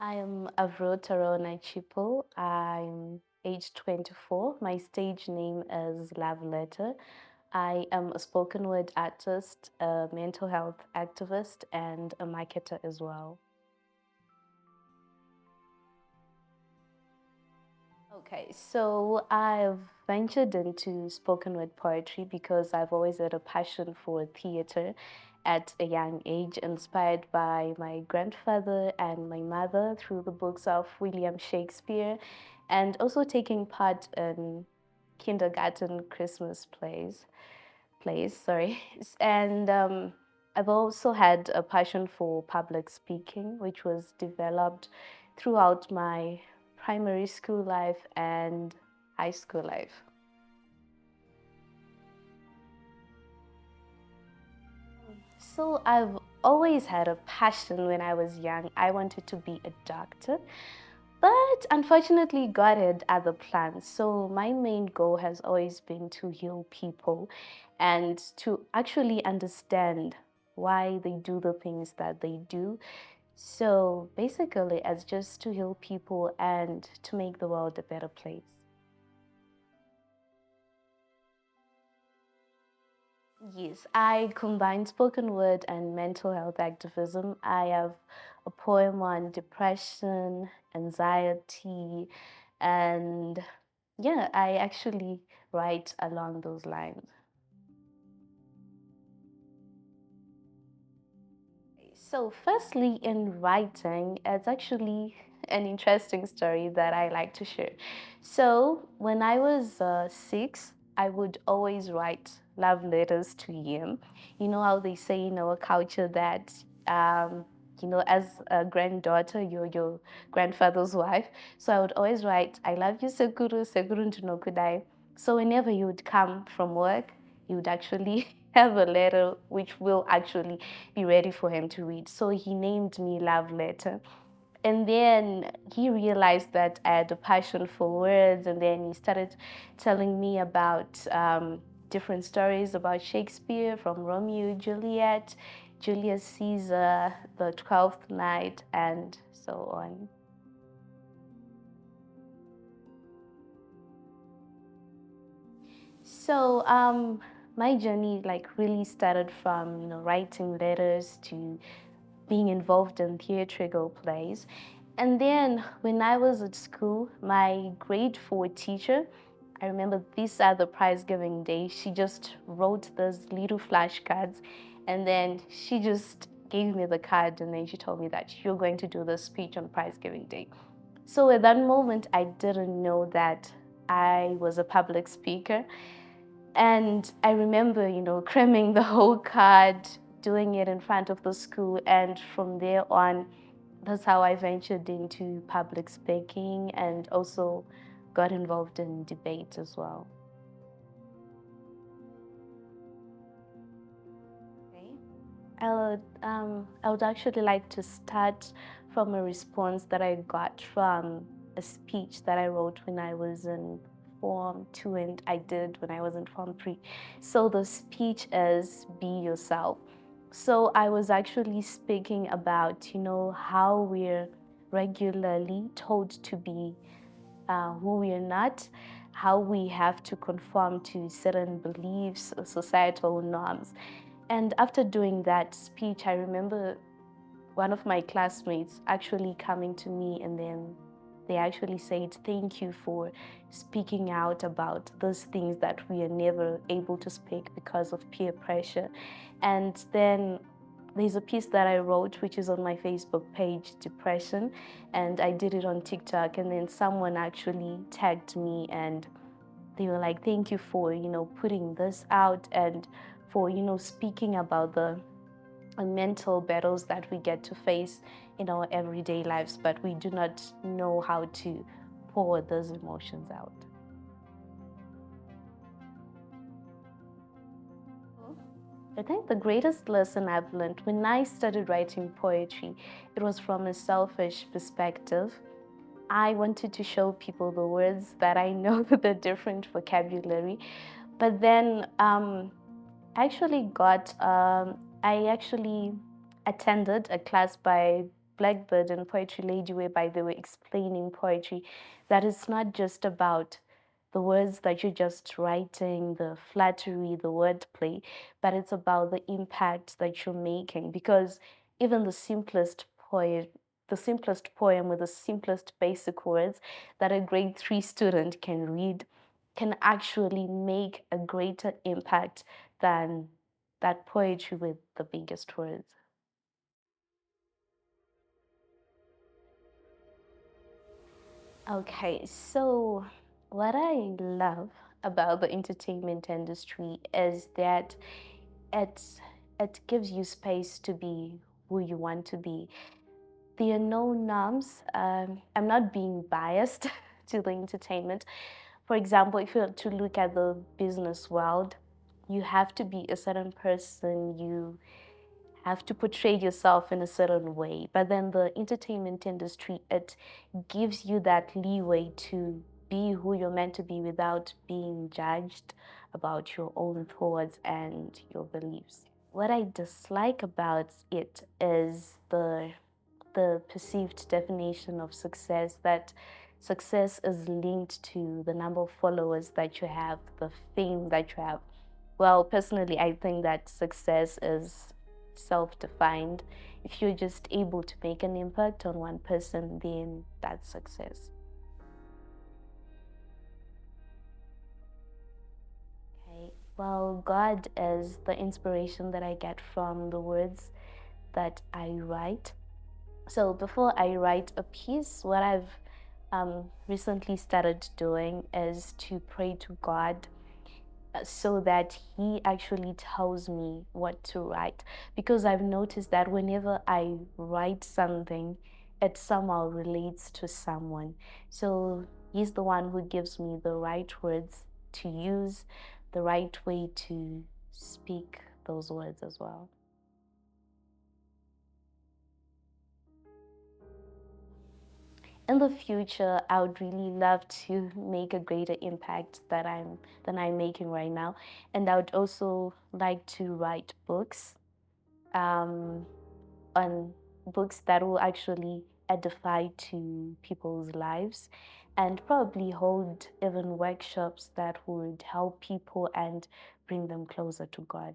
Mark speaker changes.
Speaker 1: I am Avril Nachipo. I'm age 24. My stage name is Loveletter. I am a spoken word artist, a mental health activist, and a marketer as well. Okay, so I've ventured into spoken word poetry because I've always had a passion for theater at a young age, inspired by my grandfather and my mother through the books of William Shakespeare, and also taking part in kindergarten Christmas plays, sorry. And I've also had a passion for public speaking, which was developed throughout my primary school life and high school life. So I've always had a passion when I was young. I wanted to be a doctor, but unfortunately, God had other plans. So my main goal has always been to heal people and to actually understand why they do the things that they do. So basically, it's just to heal people and to make the world a better place. Yes, I combine spoken word and mental health activism. I have a poem on depression, anxiety, and yeah, I actually write along those lines. So, firstly, in writing, it's actually an interesting story that I like to share. So, when I was 6, I would always write love letters to him. You know how they say in our culture that, as a granddaughter, you're your grandfather's wife. So, I would always write, I love you, Sekuru, Sekuru Ntunokudai. So, whenever you would come from work, you would actually have a letter which will actually be ready for him to read. So he named me Love Letter. And then he realized that I had a passion for words, and then he started telling me about different stories about Shakespeare, from Romeo and Juliet, Julius Caesar, the 12th Night, and so on. So my journey like really started from writing letters to being involved in theatrical plays. And then when I was at school, my grade 4 teacher, I remember these are the prize giving day, she just wrote those little flashcards and then she just gave me the card and then she told me that you're going to do the speech on prize giving day. So at that moment, I didn't know that I was a public speaker. And I remember, cramming the whole card, doing it in front of the school. And from there on, that's how I ventured into public speaking and also got involved in debate as well. Okay. I would actually like to start from a response that I got from a speech that I wrote when I was in Form 2 and I did when I was in Form 3. So the speech is Be Yourself. So I was actually speaking about, how we're regularly told to be who we are not, how we have to conform to certain beliefs, societal norms. And after doing that speech, I remember one of my classmates actually coming to me and then they actually said, Thank you for speaking out about those things that we are never able to speak because of peer pressure. And then there's a piece that I wrote, which is on my Facebook page, Depression, and I did it on TikTok. And then someone actually tagged me and they were like, Thank you for, putting this out and for, speaking about the mental battles that we get to face in our everyday lives, but we do not know how to pour those emotions out. I think the greatest lesson I've learned when I started writing poetry, it was from a selfish perspective. I wanted to show people the words that I know the different vocabulary, but then I actually attended a class by Blackbird and Poetry Lady, whereby they were explaining poetry, that it's not just about the words that you're just writing, the flattery, the wordplay, but it's about the impact that you're making. Because even the simplest poem with the simplest basic words that a grade 3 student can read can actually make a greater impact than that poetry with the biggest words. Okay, so what I love about the entertainment industry is that it it gives you space to be who you want to be. There are no norms. I'm not being biased to the entertainment. For example, if you were to look at the business world, you have to be a certain person. You have to portray yourself in a certain way. But then the entertainment industry, it gives you that leeway to be who you're meant to be without being judged about your own thoughts and your beliefs. What I dislike about it is the perceived definition of success, that success is linked to the number of followers that you have, the fame that you have. Well, personally, I think that success is self-defined. If you're just able to make an impact on one person, then that's success. Okay. Well, God is the inspiration that I get from the words that I write. So before I write a piece, what I've recently started doing is to pray to God so that He actually tells me what to write. Because I've noticed that whenever I write something, it somehow relates to someone. So He's the one who gives me the right words to use, the right way to speak those words as well. In the future, I would really love to make a greater impact than I'm making right now, and I would also like to write books, um, on books that will actually edify to people's lives, and probably hold even workshops that would help people and bring them closer to God.